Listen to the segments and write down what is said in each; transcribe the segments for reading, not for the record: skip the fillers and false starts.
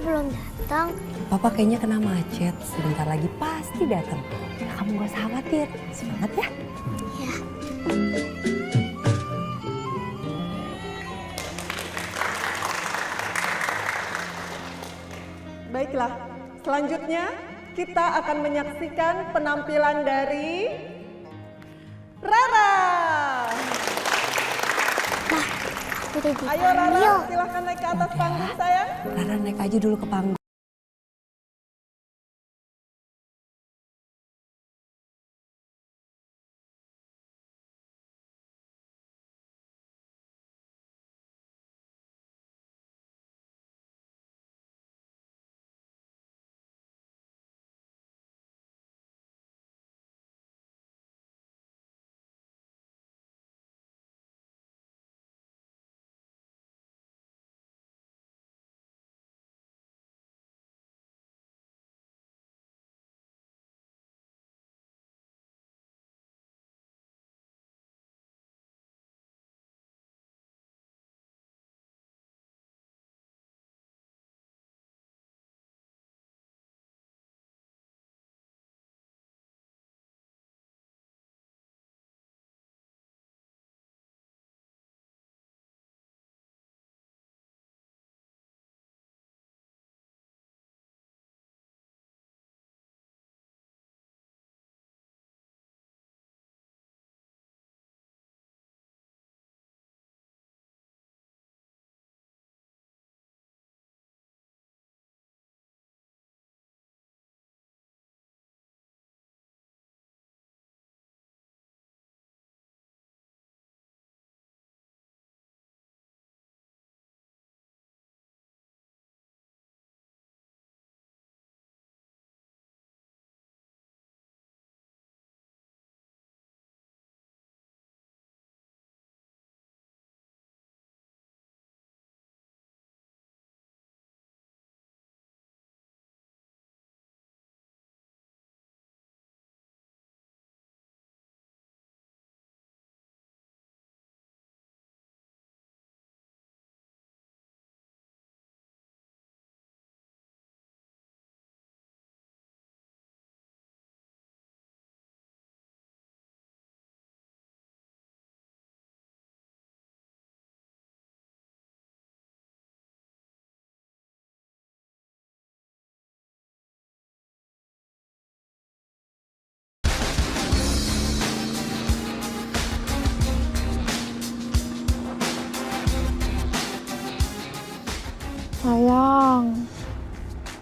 belum datang? Papa kayaknya kena macet, sebentar lagi pasti datang. Ya, kamu gak usah khawatir, semangat ya. Ya. Baiklah, selanjutnya kita akan menyaksikan penampilan dari Rara. Nah, aku udah dipanggil. Ayo Rara, silahkan naik ke atas panggung sayang. Rara naik aja dulu ke panggung. Sayang,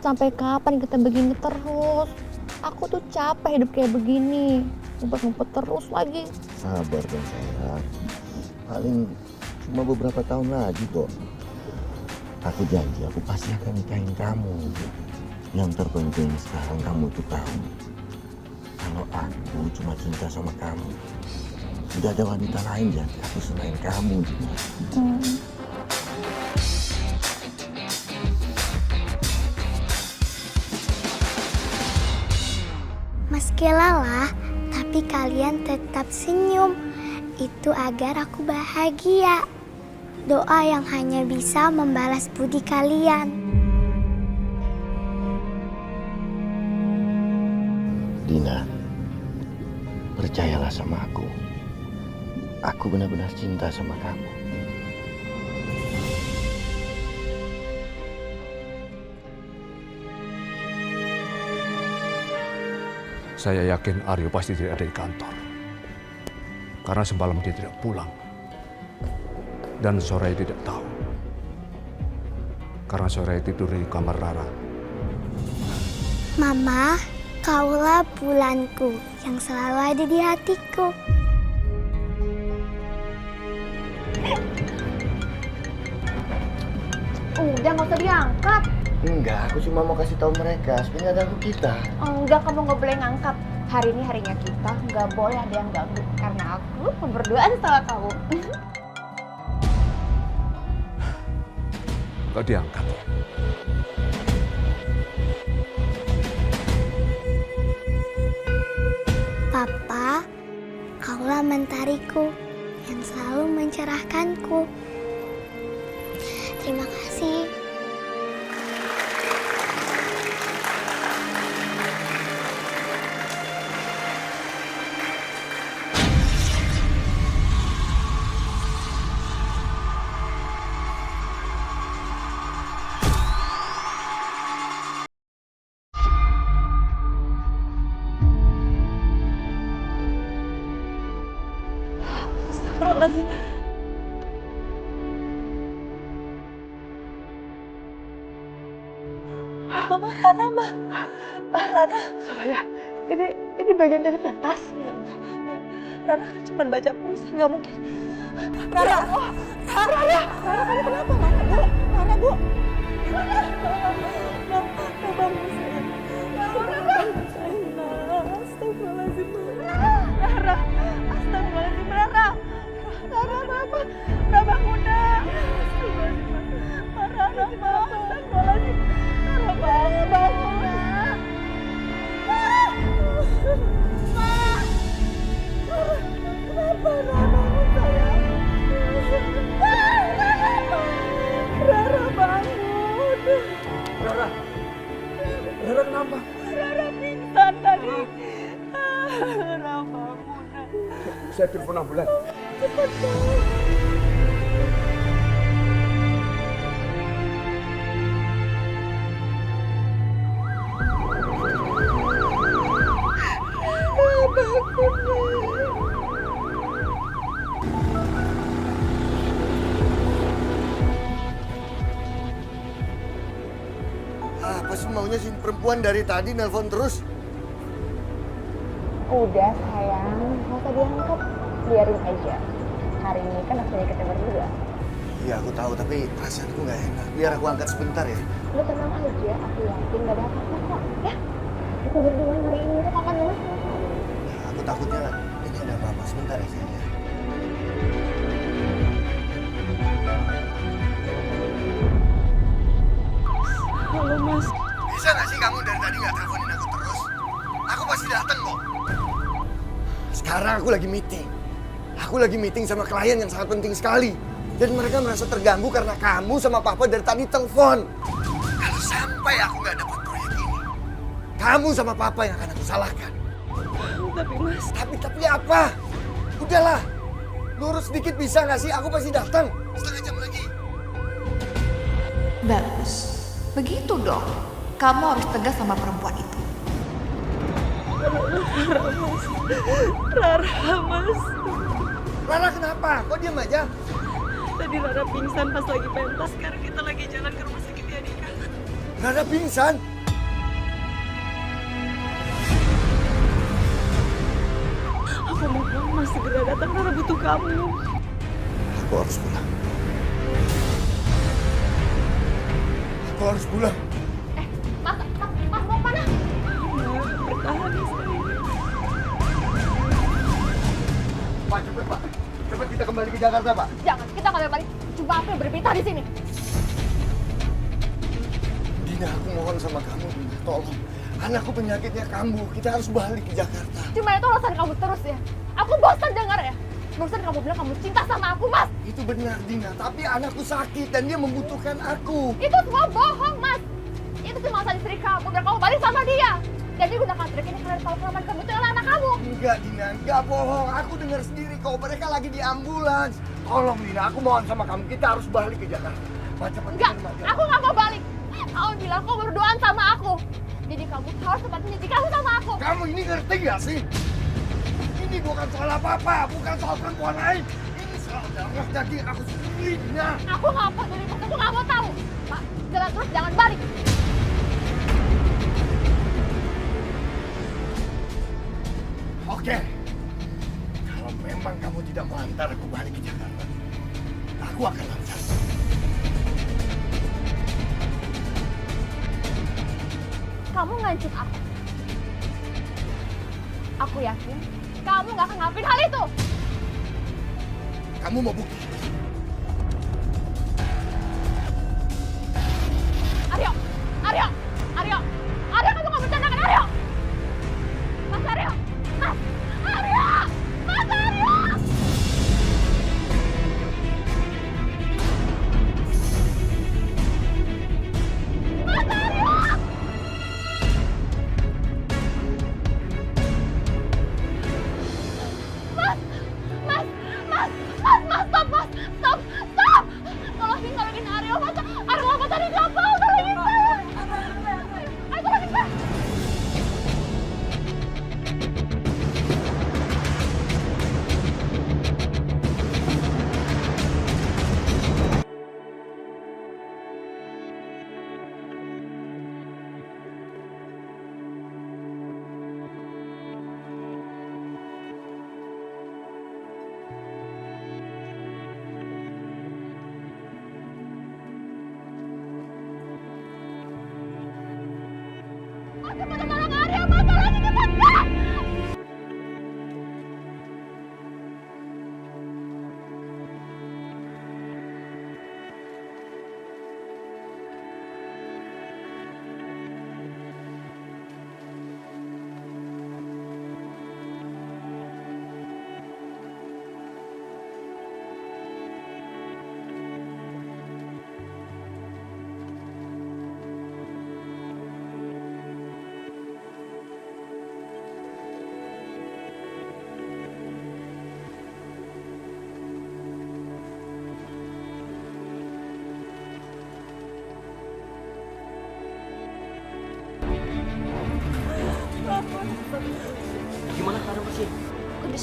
sampai kapan kita begini terus? Aku tuh capek hidup kayak begini, ngumpet-ngumpet terus lagi. Sabar dong sayang, paling cuma beberapa tahun lagi kok. Aku janji aku pasti akan nikahin kamu. Yang terpenting sekarang kamu tuh tahu kalau aku cuma cinta sama kamu. Tidak ada wanita lain di hati aku selain kamu. Meski lelah, tapi kalian tetap senyum. Itu agar aku bahagia. Doa yang hanya bisa membalas budi kalian. Dina, percayalah sama aku. Aku benar-benar cinta sama kamu. Saya yakin Aryo pasti tidak ada di kantor. Karena semalam dia tidak pulang. Dan Soraya tidak tahu. Karena Soraya tidur di kamar Rara. Mama, kaulah bulanku yang selalu ada di hatiku. Udah nggak usah diangkat. Enggak, aku cuma mau kasih tahu mereka sebenarnya ada aku kita. Enggak, kamu nggak boleh ngangkat. Hari ini harinya kita, nggak boleh ada yang ganggu. Karena aku mau berduaan sama kamu. Kau diangkat. Papa, kaulah mentariku yang selalu mencerahkanku. Terima kasih. Mama, Rana, Ma. Rana. Soraya, ini bagian dari pentas. Rana cuma baca puisi, nggak mungkin. Rana, Rana, kamu kenapa? Mana, Bu? Rana, bangun sayang. Astagfirullahaladzim. Rara, astagfirullahaladzim. Rara, kenapa? Rara bangun, nak. Astagfirullahaladzim. Rara, astagfirullahaladzim. Rara bangun, nak. Kenapa Rara bangun, sayang? Rara bangun. Rara kenapa? Rara pingsan tadi. Rara bangun. Saya telepon ambulans. Cepat bangun. Apa sih maunya si perempuan dari tadi nelpon terus? Udah sayang, nggak usah diangkat, biarin aja. Hari ini kan waktunya kita berdua. Iya aku tahu, tapi perasaanku nggak enak. Biar aku angkat sebentar ya. Lu tenang aja, aku yakin gak ada apa-apa kok. Ya, kita berdua hari ini tuh kapan dulu? Aku takutnya ini ada apa-apa. Sebentar ya sayang. Halo, Mas. Bisa nggak sih kamu dari tadi nggak teleponin aku terus? Aku pasti datang kok. Sekarang aku lagi meeting. Aku lagi meeting sama klien yang sangat penting sekali. Dan mereka merasa terganggu karena kamu sama papa dari tadi telepon. Kalau sampai aku nggak dapat proyek ini, kamu sama papa yang akan aku salahkan. Tapi Mas, Tapi apa? Udahlah. Lurus sedikit bisa nggak sih? Aku pasti datang. Setengah jam lagi. Bagus. Begitu dong. Kamu harus tegas sama perempuan itu. Rara, Mas. Rara kenapa? Kok diam aja? Tadi Rara pingsan pas lagi pentas. Sekarang kita lagi jalan ke rumah sakit ya, Dika. Rara pingsan? Aku mohon Mas segera datang. Rara butuh kamu. Aku harus pulang. Aku harus pulang. Mas mau mana? Bertahan ya, sayang. Pak, cepet Pak. Cepet kita kembali ke Jakarta Pak. Jangan, kita nggak balik. Cuma aku yang berpindah di sini. Dina, aku mohon sama kamu, Dina. Tolong. Anakku penyakitnya kambuh. Kita harus balik ke Jakarta. Cuma itu alasan kamu terus ya. Aku bosan dengar ya. Barusan kamu bilang kamu cinta sama aku, Mas. Itu benar, Dina. Tapi anakku sakit dan dia membutuhkan aku. Itu semua bohong, Mas. Itu cuma alasan istri kamu biar kamu balik sama dia. Jadi gunakan trik ini kalian tahu kelemahan kamu itu adalah anak kamu. Enggak, Dina. Enggak bohong. Aku dengar sendiri kok. Mereka lagi di ambulans. Tolong, Dina. Aku mohon sama kamu. Kita harus balik ke Jakarta. Cepat. Enggak, aku nggak mau balik. Kamu bilang kamu berduaan sama aku. Jadi kamu harus tepatin janji kamu sama aku. Kamu ini ngerti gak sih? Ini bukan soal apa-apa. Bukan soal perempuan lain. Ini soal darah daging aku sendiri, Dina. Aku nggak peduli, Mas. Aku nggak mau tahu. Pak, jalan terus, jangan balik. Oke. Kalau memang kamu tidak mau antar aku balik ke Jakarta, aku akan antar. Kamu ngancam aku. Aku yakin kamu nggak akan ngelakuin hal itu. Kamu mau bukti? Aryo, kamu nggak bercanda kan, Aryo? Mas Aryo, Mas Aryo. Mas, stop, Mas.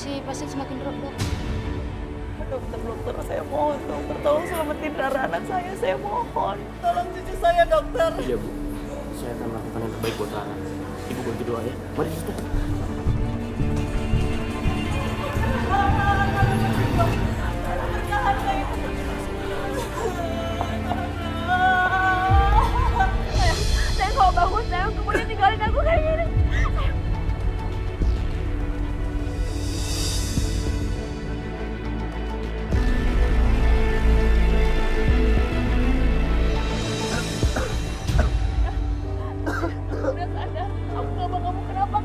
Kondisi pasien semakin drop, dok. Dokter, saya mohon, dokter, tolong selamatin Rara anak saya mohon. Tolong cucu saya, dokter. Iya Bu, saya akan melakukan yang terbaik buat Rara. Ibu bantu doa ya. Mari suster. Saya kalau bangun, saya kemudian tinggalin aku kayak gini. Udah sadar, aku gak mau kamu kenapa.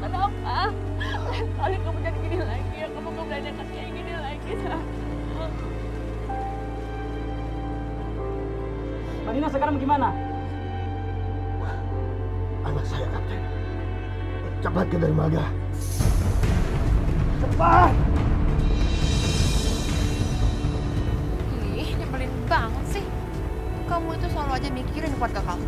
Kali kamu jadi gini lagi ya, kamu gak berani kayak gini lagi. Marina sekarang gimana? Anak saya, Kapten. Cepat ke dermaga. Cepat! Ih, nyebelin banget sih. Kamu itu selalu aja mikirin keluarga kamu.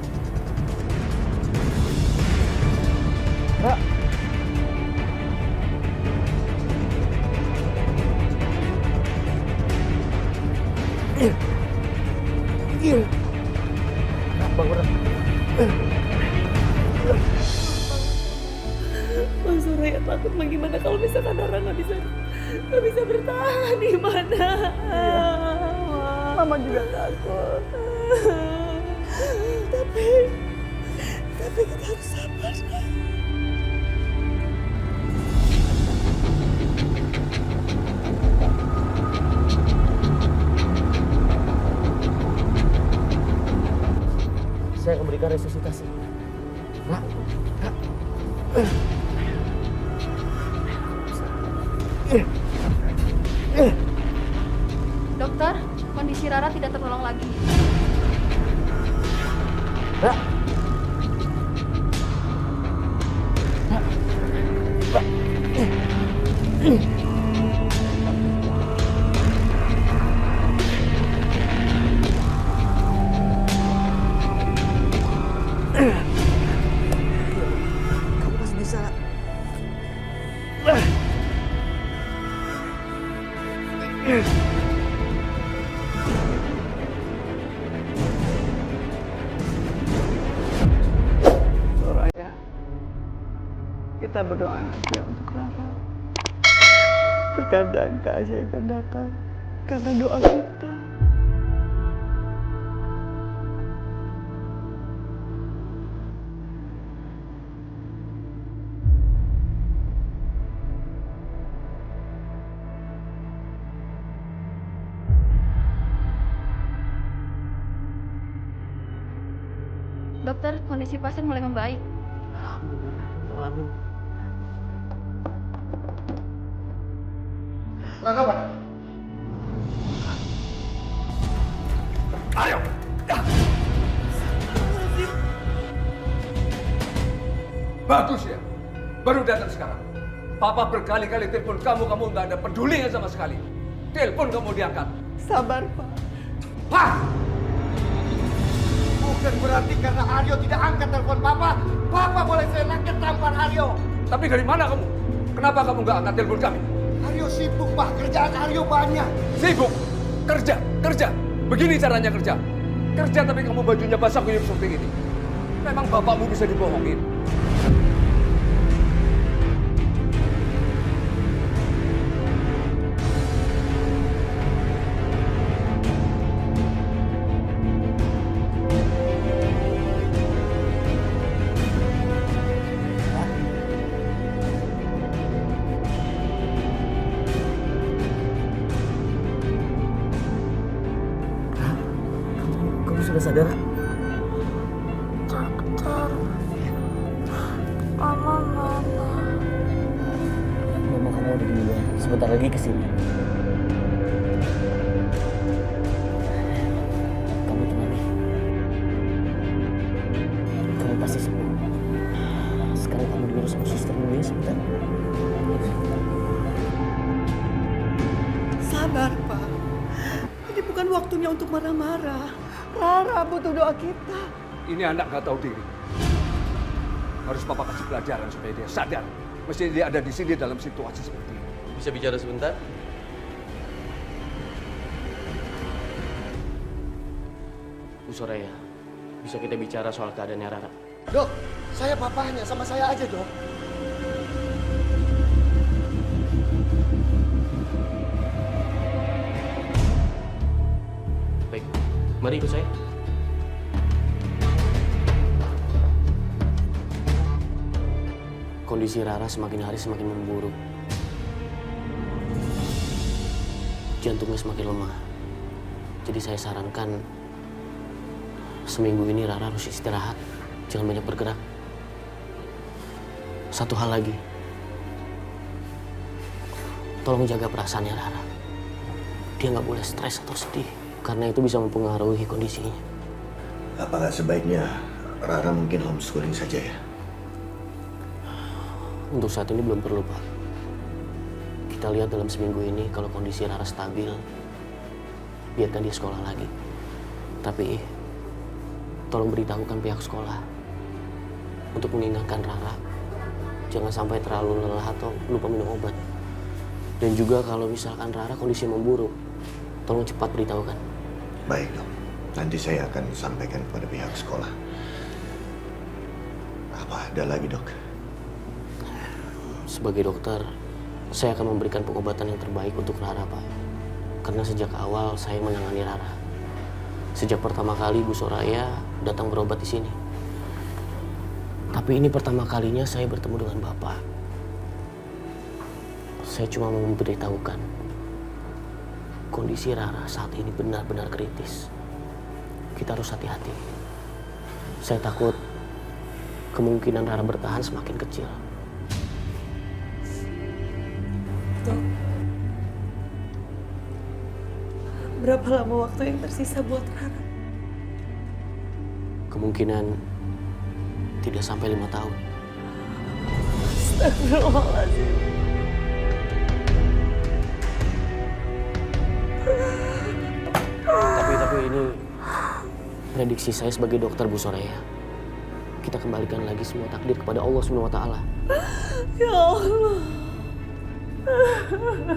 Mas Surya takut bagaimana kalau misalkan Rara nggak bisa bertahan gimana? Mama juga takut. Tapi kita harus sabar. Saya akan berikan resusitasi. Nak. Dokter, kondisi Rara tidak tertolong lagi. Kamu masih bisa. Soraya, kita berdoa aja untuk Rara. Terkadang keajaiban datang karena doa kita. Dokter, kondisi pasien mulai membaik. Amin. Ayo! Bagus ya, baru datang sekarang. Papa berkali-kali telepon kamu nggak ada pedulinya sama sekali. Telepon kamu diangkat. Sabar, Pak. Hah? Bukan berarti karena Aryo tidak angkat telepon Papa, Papa boleh seenaknya tampar Aryo. Tapi dari mana kamu? Kenapa kamu nggak angkat telepon kami? Aryo sibuk, Pak. Kerjaan Aryo banyak. Sibuk, kerja. Begini caranya kerja. Kerja tapi kamu bajunya basah kuyup seperti ini. Memang bapakmu bisa dibohongin. Kamu sudah sadar? Dokter, Mama mana? Mama kamu udah di luar. Sebentar lagi kesini. Kamu tenang ya. Kamu pasti sembuh. Sekarang kamu diurus sama suster dulu ya sebentar. Sabar, Pak. Ini bukan waktunya untuk marah-marah. Rara butuh doa kita. Ini anak nggak tahu diri. Harus papa kasih pelajaran supaya dia sadar. Mesti dia ada di sini dalam situasi seperti ini. Bisa bicara sebentar? Bu Soraya, bisa kita bicara soal keadaannya Rara? Dok, saya papahnya, sama saya aja dok. Baik, mari ikut saya. Kondisi Rara semakin hari semakin memburuk. Jantungnya semakin lemah. Jadi saya sarankan seminggu ini Rara harus istirahat. Jangan banyak bergerak. Satu hal lagi. Tolong jaga perasaannya Rara. Dia nggak boleh stres atau sedih. Karena itu bisa mempengaruhi kondisinya. Apa nggak sebaiknya Rara mungkin homeschooling saja ya? Untuk saat ini belum perlu, Pak. Kita lihat dalam seminggu ini kalau kondisi Rara stabil, biarkan dia sekolah lagi. Tapi tolong beritahukan pihak sekolah untuk mengingatkan Rara jangan sampai terlalu lelah atau lupa minum obat. Dan juga kalau misalkan Rara kondisi memburuk, tolong cepat beritahukan. Baik dok, nanti saya akan sampaikan kepada pihak sekolah. Apa ada lagi dok? Sebagai dokter, saya akan memberikan pengobatan yang terbaik untuk Rara, Pak. Karena sejak awal saya menangani Rara. Sejak pertama kali Bu Soraya datang berobat di sini. Tapi ini pertama kalinya saya bertemu dengan Bapak. Saya cuma mau memberitahukan kondisi Rara saat ini benar-benar kritis. Kita harus hati-hati. Saya takut kemungkinan Rara bertahan semakin kecil. Dok, berapa lama waktu yang tersisa buat Rara? Kemungkinan tidak sampai 5 tahun. Astagfirullahaladzim. Tapi ini prediksi saya sebagai dokter, Bu Soraya. Kita kembalikan lagi semua takdir kepada Allah Subhanahu wa Ta'ala. Ya Allah. Rara.